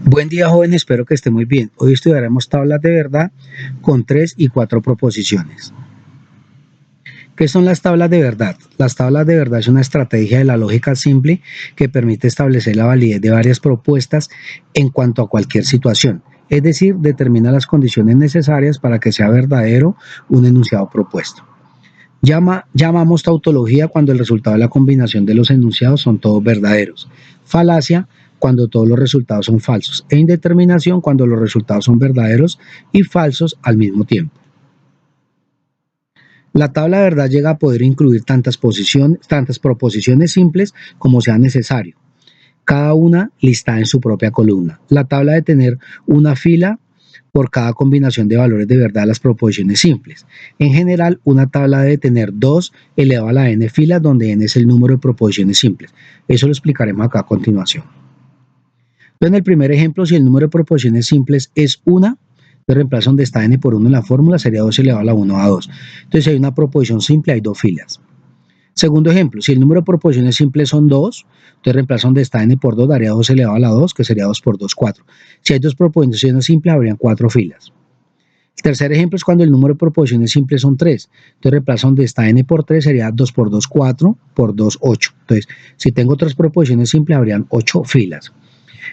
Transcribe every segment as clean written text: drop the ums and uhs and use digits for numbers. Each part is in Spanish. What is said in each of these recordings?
Buen día, joven, espero que esté muy bien. Hoy estudiaremos tablas de verdad con 3 y 4 proposiciones. ¿Qué son las tablas de verdad? Las tablas de verdad es una estrategia de la lógica simple que permite establecer la validez de varias propuestas en cuanto a cualquier situación, es decir, determina las condiciones necesarias para que sea verdadero un enunciado propuesto. Llamamos tautología cuando el resultado de la combinación de los enunciados son todos verdaderos. Falacia cuando todos los resultados son falsos. E indeterminación cuando los resultados son verdaderos y falsos al mismo tiempo. La tabla de verdad llega a poder incluir tantas proposiciones simples como sea necesario, cada una listada en su propia columna. La tabla de tener una fila por cada combinación de valores de verdad de las proposiciones simples. En general, una tabla debe tener 2 elevado a la n filas, donde n es el número de proposiciones simples. Eso lo explicaremos acá a continuación. Entonces, en el primer ejemplo, si el número de proposiciones simples es 1, entonces reemplazo donde está n por 1 en la fórmula, sería 2 elevado a la 1 a 2. Entonces, si hay una proposición simple, hay 2 filas. Segundo ejemplo, si el número de proposiciones simples son 2, entonces reemplazo donde está n por 2, daría 2 elevado a la 2, que sería 2 por 2, 4. Si hay 2 proposiciones simples, habrían 4 filas. El tercer ejemplo es cuando el número de proposiciones simples son 3. Entonces reemplazo donde está n por 3, sería 2 por 2, 4, por 2, 8. Entonces, si tengo 3 proposiciones simples, habrían 8 filas.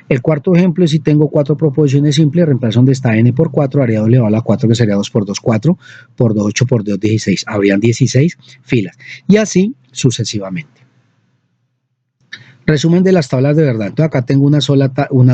El cuarto ejemplo es si tengo 4 proposiciones simples, reemplazo donde está n por 4, haría 2 elevado a la 4, que sería 2 por 2, 4, por 2, 8, por 2, 16. Habrían 16 filas. Y así sucesivamente. Resumen de las tablas de verdad. Entonces acá tengo una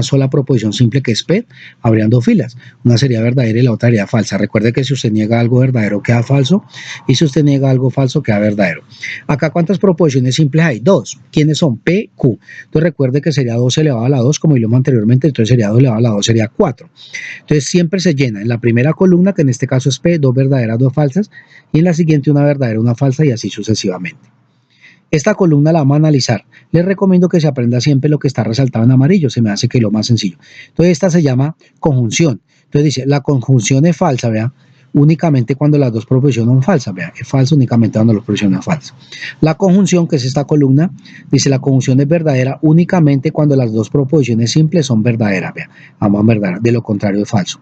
sola proposición simple que es P, habrían 2 filas. Una sería verdadera y la otra sería falsa. Recuerde que si usted niega algo verdadero queda falso y si usted niega algo falso queda verdadero. Acá ¿cuántas proposiciones simples hay? 2. ¿Quiénes son? P, Q. Entonces recuerde que sería 2 elevado a la 2 como vimos anteriormente, entonces sería 2 elevado a la 2 sería 4. Entonces siempre se llena en la primera columna, que en este caso es P, 2 verdaderas, 2 falsas, y en la siguiente una verdadera, una falsa y así sucesivamente. Esta columna la vamos a analizar. Les recomiendo que se aprenda siempre lo que está resaltado en amarillo, se me hace que es lo más sencillo. Entonces esta se llama conjunción. Entonces dice, la conjunción es falsa, vea, únicamente cuando las dos proposiciones son falsas, vea, es falso únicamente cuando las proposiciones son falsas. La conjunción, que es esta columna, dice la conjunción es verdadera únicamente cuando las dos proposiciones simples son verdaderas, vea, vamos a verdadera, de lo contrario es falso.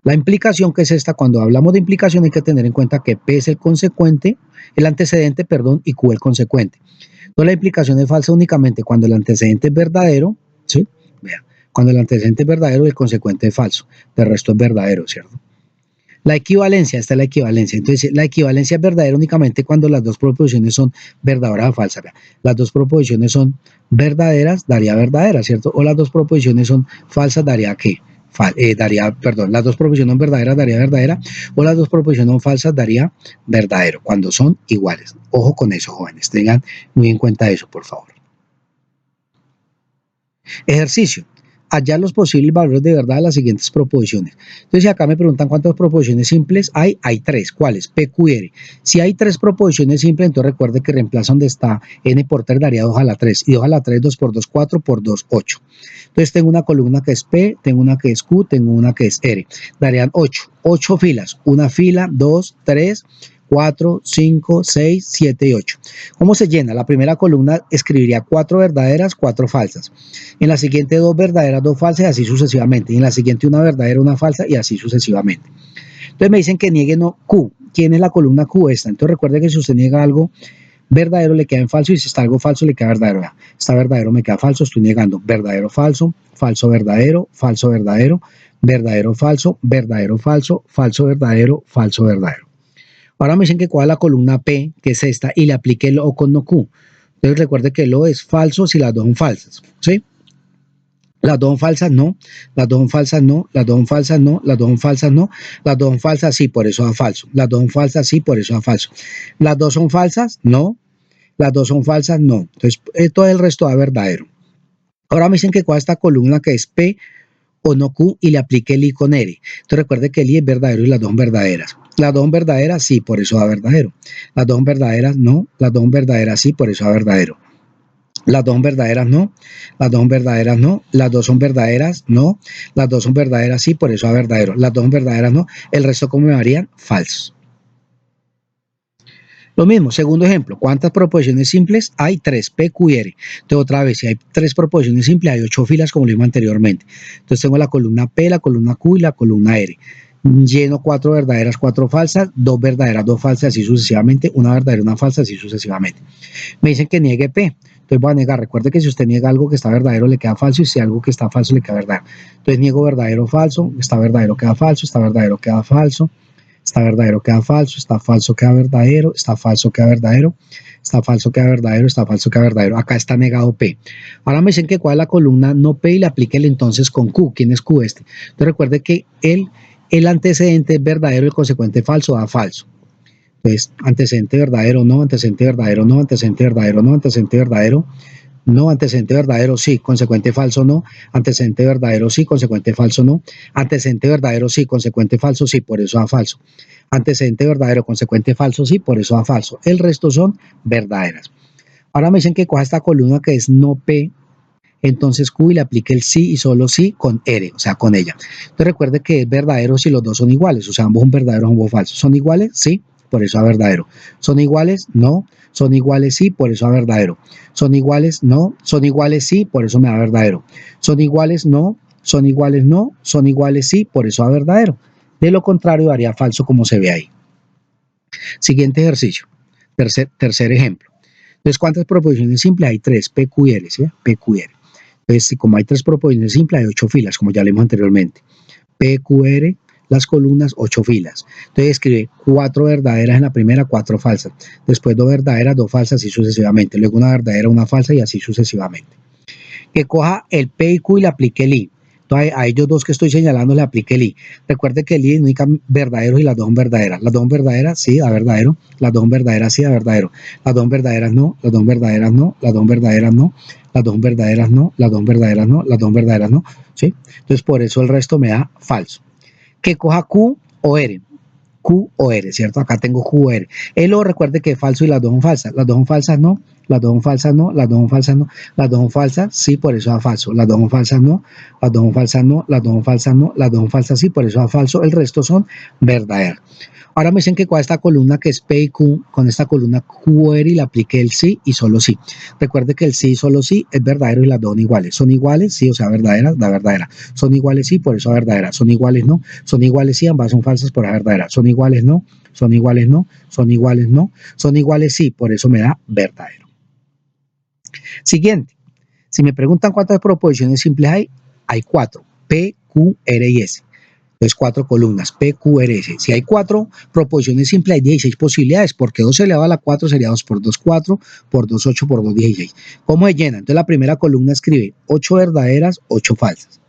La implicación, que es esta, cuando hablamos de implicación hay que tener en cuenta que P es el antecedente, y Q el consecuente. Entonces la implicación es falsa únicamente cuando el antecedente es verdadero, ¿sí? Vea, cuando el antecedente es verdadero y el consecuente es falso. El resto es verdadero, ¿cierto? La equivalencia, esta es la equivalencia. Entonces, la equivalencia es verdadera únicamente cuando las dos proposiciones son verdaderas o falsas. Vea, las dos proposiciones son verdaderas, daría verdadera, ¿cierto? O las dos proposiciones son falsas, daría ¿qué? Las dos proposiciones verdaderas daría verdadera, o las dos proposiciones falsas daría verdadero, cuando son iguales. Ojo con eso, jóvenes, tengan muy en cuenta eso, por favor. Ejercicio. Hallar los posibles valores de verdad de las siguientes proposiciones. Entonces, si acá me preguntan cuántas proposiciones simples hay 3. ¿Cuáles? P, Q y R. Si hay 3 proposiciones simples, entonces recuerde que reemplazo donde está n por 3 daría 2 a la 3. Y 2 a la 3, 2 por 2, 4, por 2, 8. Entonces tengo una columna que es P, tengo una que es Q, tengo una que es R. Darían 8 filas. Una fila, 2, 3, 4, 5, 6, 7 y 8. ¿Cómo se llena? La primera columna escribiría 4 verdaderas, 4 falsas. En la siguiente 2 verdaderas, 2 falsas y así sucesivamente. Y en la siguiente una verdadera, una falsa y así sucesivamente. Entonces me dicen que niegue no Q. ¿Quién es la columna Q? Esta. Entonces recuerde que si usted niega algo verdadero le queda en falso y si está algo falso le queda verdadero. Está verdadero, me queda falso, estoy negando. Verdadero, falso, falso, verdadero, falso, verdadero, verdadero, falso, verdadero, falso, falso, verdadero, falso, verdadero. Ahora me dicen que cuál es la columna P, que es esta, y le aplique el O con no Q. Entonces recuerde que el O es falso si las dos son falsas, ¿sí? Las dos son falsas, no. Las dos son falsas, no. Las dos son falsas, no. Las dos son falsas, no. Las dos son falsas, sí, por eso da falso. Las dos son falsas, sí, por eso da falso. Las dos son falsas, no. Las dos son falsas, no. Entonces, todo el resto da verdadero. Ahora me dicen que cuál es esta columna que es P o no Q y le aplique el I con R. Entonces recuerde que el I es verdadero y las dos son verdaderas. Las dos son verdaderas, sí, por eso da verdadero. Las dos son verdaderas, no. Las dos son verdaderas, sí, por eso da verdadero. Las dos son verdaderas, no. Las dos son verdaderas, no. Las dos son verdaderas, no. Las dos son verdaderas, sí, por eso da verdadero. Las dos son verdaderas, no. El resto, ¿cómo me varían? Falsos. Lo mismo, segundo ejemplo, ¿cuántas proposiciones simples? Hay 3, P, Q y R. Entonces, otra vez, si hay 3 proposiciones simples, hay 8 filas, como lo vimos anteriormente. Entonces, tengo la columna P, la columna Q y la columna R. Lleno 4 verdaderas, 4 falsas, 2 verdaderas, 2 falsas, así sucesivamente, una verdadera, una falsa, así sucesivamente. Me dicen que niegue P. Entonces voy a negar. Recuerde que si usted niega algo que está verdadero, le queda falso, y si algo que está falso, le queda verdadero. Entonces niego verdadero, falso, está verdadero, queda falso, está verdadero, queda falso, está verdadero, queda falso, está falso, queda verdadero, está falso, queda verdadero, está falso, queda verdadero, está falso, queda verdadero. Acá está negado P. Ahora me dicen que cuál es la columna no P y le aplique el entonces con Q. ¿Quién es Q este? Entonces recuerde que el antecedente es verdadero, el consecuente falso da falso. Entonces, antecedente verdadero, no, antecedente verdadero, no, antecedente verdadero, no, antecedente verdadero, no, antecedente verdadero, sí, consecuente falso, no, antecedente verdadero, sí, consecuente falso, no, antecedente verdadero, sí, consecuente falso, sí, por eso da falso. Antecedente verdadero, consecuente falso, sí, por eso da falso. El resto son verdaderas. Ahora me dicen que coja esta columna que es no P, entonces Q y le aplique el sí y solo sí con R, o sea, con ella. Entonces recuerde que es verdadero si los dos son iguales, o sea, ambos son verdaderos, ambos falsos. ¿Son iguales? Sí, por eso es verdadero. ¿Son iguales? No. ¿Son iguales? Sí, por eso es verdadero. ¿Son iguales? No. ¿Son iguales? Sí, por eso me da verdadero. ¿Son iguales? No. ¿Son iguales? No. ¿Son iguales? Sí, por eso es verdadero. De lo contrario, daría falso como se ve ahí. Siguiente ejercicio. Tercer ejemplo. Entonces, ¿cuántas proposiciones simples hay? 3, P, Q y R, ¿sí? P, Q y R. Entonces, como hay 3 proposiciones simples, hay 8 filas, como ya leímos anteriormente. P, Q, R, las columnas, 8 filas. Entonces, escribe 4 verdaderas en la primera, 4 falsas. Después 2 verdaderas, 2 falsas, y sucesivamente. Luego una verdadera, una falsa, y así sucesivamente. Que coja el P y Q y le aplique el I. Entonces, a ellos dos que estoy señalando le aplique el I. Recuerde que el I indica verdaderos y las dos son verdaderas. Las dos son verdaderas, sí, da verdadero. Las dos son verdaderas, sí, da verdadero. Las dos son verdaderas, no. Las dos son verdaderas, no. Las dos son verdaderas, no. Las dos son verdaderas, no. Las dos son verdaderas, no. Las dos son verdaderas, no. ¿Sí? Entonces, por eso el resto me da falso. Que coja Q o R. Q o R, ¿cierto? Acá tengo Q o R. Lo recuerde que es falso y las dos son falsas. Las dos son falsas, no. Las dos son falsas, no. Las dos son falsas, no. Las dos son falsas, sí, por eso da falso. Las dos son falsas, no. Las dos son falsas, no. Las dos son falsas, no. Las dos son falsas, sí, por eso da falso. El resto son verdaderas. Ahora me dicen que con esta columna que es P y Q, con esta columna Q R y le aplique el sí y solo sí. Recuerde que el sí y solo sí es verdadero y las dos son iguales. ¿Son iguales? Sí, o sea, verdaderas, da verdadera. ¿Son iguales? Sí, por eso da verdadera. ¿Son iguales? No. ¿Son iguales? Sí, ambas son falsas, por la verdadera. ¿Son iguales? No. ¿Son iguales? No. ¿Son iguales? No. ¿Son iguales? Sí, por eso me da verdadero. Siguiente. Si me preguntan cuántas proposiciones simples hay 4. P, Q, R y S. Entonces, 4 columnas, P, Q, R, S. Si hay 4 proposiciones simples, hay 16 posibilidades, porque 2 elevado a la 4 sería 2 por 2, 4, por 2, 8, por 2, 16. ¿Cómo se llena? Entonces, la primera columna escribe 8 verdaderas, 8 falsas.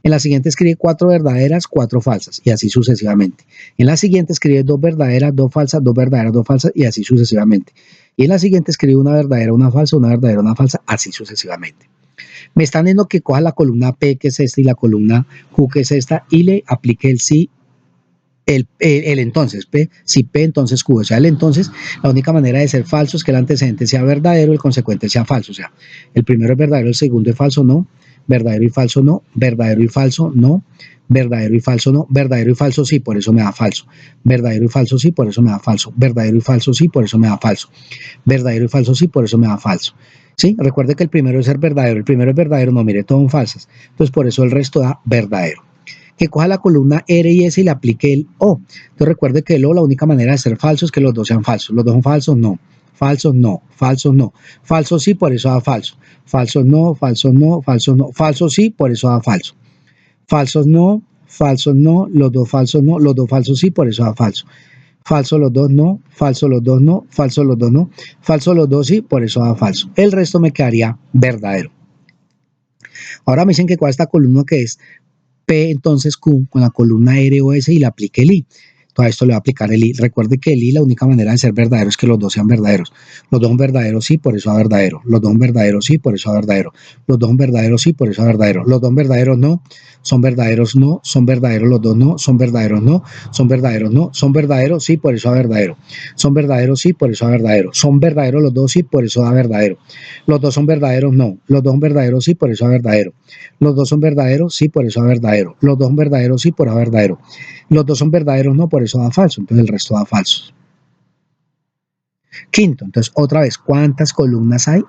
En la siguiente escribe 4 verdaderas, 4 falsas, y así sucesivamente. En la siguiente escribe 2 verdaderas, 2 falsas, 2 verdaderas, 2 falsas, y así sucesivamente. Y en la siguiente escribe una verdadera, una falsa, una verdadera, una falsa, así sucesivamente. Me están diciendo que coja la columna P, que es esta, y la columna Q, que es esta, y le aplique el sí, el entonces, P, si P, entonces Q. O sea, el entonces, la única manera de ser falso es que el antecedente sea verdadero, el consecuente sea falso. O sea, el primero es verdadero, el segundo es falso, no. Verdadero y falso, no. Verdadero y falso, no. Verdadero y falso, no. Verdadero y falso, sí, por eso me da falso. Verdadero y falso, sí, por eso me da falso. Verdadero y falso, sí, por eso me da falso. Verdadero y falso, sí, por eso me da falso. ¿Sí? Recuerde que el primero es ser verdadero, el primero es verdadero, no, mire, todos son falsas. Entonces, por eso el resto da verdadero. Que coja la columna R y S y le aplique el O. Entonces, recuerde que el O, la única manera de ser falso es que los dos sean falsos. Los dos son falsos, no. Falsos, no. Falsos, no. Falsos, sí, por eso da falso. Falsos, no. Falsos, no. Falsos, no. Falsos, sí, por eso da falso. Falsos, no. Falsos, no. Los dos falsos, no. Los dos falsos, sí, por eso da falso. Falso los dos no, falso los dos no, falso los dos no, falso los dos sí, por eso da falso. El resto me quedaría verdadero. Ahora me dicen que cuál esta columna que es P, entonces Q, con la columna R o S y le aplique el I. A esto le va a aplicar el I. Recuerde que el I, la única manera de ser verdadero es que los dos sean verdaderos. Los dos son verdaderos, sí, por eso es verdadero. Los dos son verdaderos, sí, por eso es verdadero. Los dos son verdaderos, sí, por eso es verdadero. Los dos son verdaderos, no. Son verdaderos, no. Son verdaderos los dos, no. Son verdaderos, no. Son verdaderos, no. Son verdaderos, sí, por eso es verdadero. Son verdaderos, sí, por eso es verdadero. Son verdaderos los dos, sí, por eso da verdadero. Los dos son verdaderos, no. Los dos son verdaderos, sí, por eso es verdadero. Los dos son verdaderos, sí, por eso es verdadero. Los dos son verdaderos, sí, por eso es verdadero. Los dos son verdaderos, no, por eso da falso. Entonces el resto da falsos. Quinto, entonces otra vez, ¿cuántas columnas hay?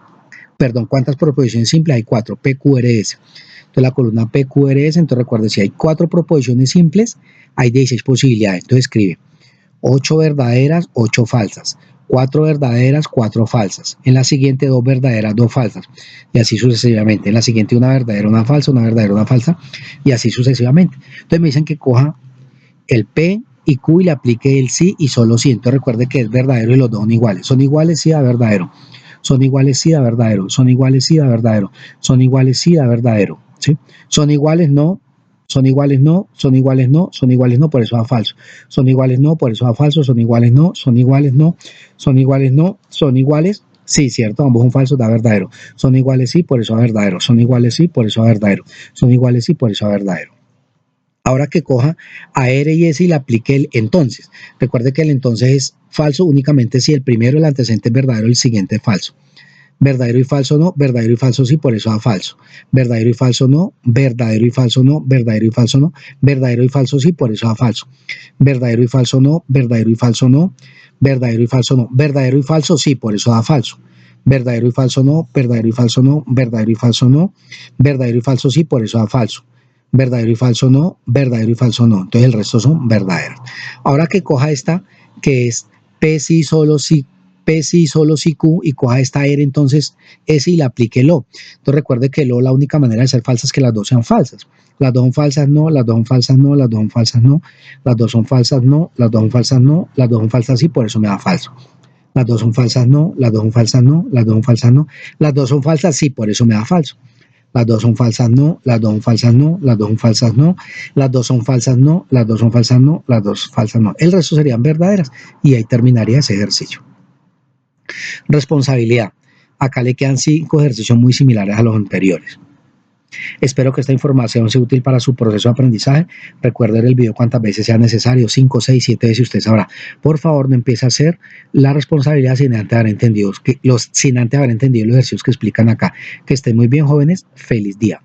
Perdón, ¿cuántas proposiciones simples hay? 4, PQRS. Entonces la columna PQRS, entonces recuerde, si hay 4 proposiciones simples, hay 16 posibilidades. Entonces escribe 8 verdaderas, 8 falsas. 4 verdaderas, 4 falsas. En la siguiente 2 verdaderas, 2 falsas. Y así sucesivamente. En la siguiente una verdadera, una falsa, una verdadera, una falsa. Y así sucesivamente. Entonces me dicen que coja el P y Q y le aplique el sí y solo sí. Entonces recuerde que es verdadero y los dos son iguales. Son iguales, sí, a verdadero. Son iguales, sí, a verdadero. Son iguales, sí, a verdadero. Son iguales, sí, a verdadero. ¿Sí? Son iguales, no. Son iguales, no. Son iguales, no. Son iguales, no. Por eso da falso. Son iguales, no. Por eso da falso. Son iguales, no. Son iguales, no. Son iguales, no. Son iguales. Sí, cierto, ambos son falsos, da verdadero. Son iguales, sí, por eso da verdadero. Son iguales, sí, por eso da verdadero. Son iguales, sí, por eso da verdadero. Ahora que coja a R y S y le aplique el entonces. Recuerde que el entonces es falso únicamente si el primero, el antecedente es verdadero, el siguiente es falso. Verdadero y falso no, verdadero y falso sí, por eso da falso. Verdadero y falso no, verdadero y falso no, verdadero y falso no, verdadero y falso sí, por eso da falso. Verdadero y falso no, verdadero y falso no, verdadero y falso no, verdadero y falso sí, por eso da falso. Verdadero y falso no, verdadero y falso no, verdadero y falso no, verdadero y falso sí, por eso da falso. Verdadero y falso no, verdadero y falso no. Entonces el resto son verdaderos. Ahora que coja esta, que es P sí solo sí, P sí solo sí Q, y coja esta R, entonces S y le aplique lo. Entonces recuerde que lo, la única manera de ser falsa es que las dos sean falsas. Las dos son falsas, no, las dos son falsas, no, las dos son falsas, no, las dos son falsas, no, las dos son falsas, no, las dos son falsas, sí, por eso me da falso. Las dos son falsas, no, las dos son falsas, no, las dos son falsas, no, las dos son falsas, sí, por eso me da falso. Las dos son falsas, no, las dos son falsas, no, las dos son falsas, no, las dos son falsas, no, las dos son falsas, no, las dos falsas, no. El resto serían verdaderas y ahí terminaría ese ejercicio. Responsabilidad. Acá le quedan 5 ejercicios muy similares a los anteriores. Espero que esta información sea útil para su proceso de aprendizaje. Recuerde ver el video cuantas veces sea necesario, 5, 6, 7 veces, usted sabrá. Por favor, no empiece a hacer la responsabilidad sin antes haber entendido, sin antes haber entendido los ejercicios que explican acá. Que estén muy bien, jóvenes. Feliz día.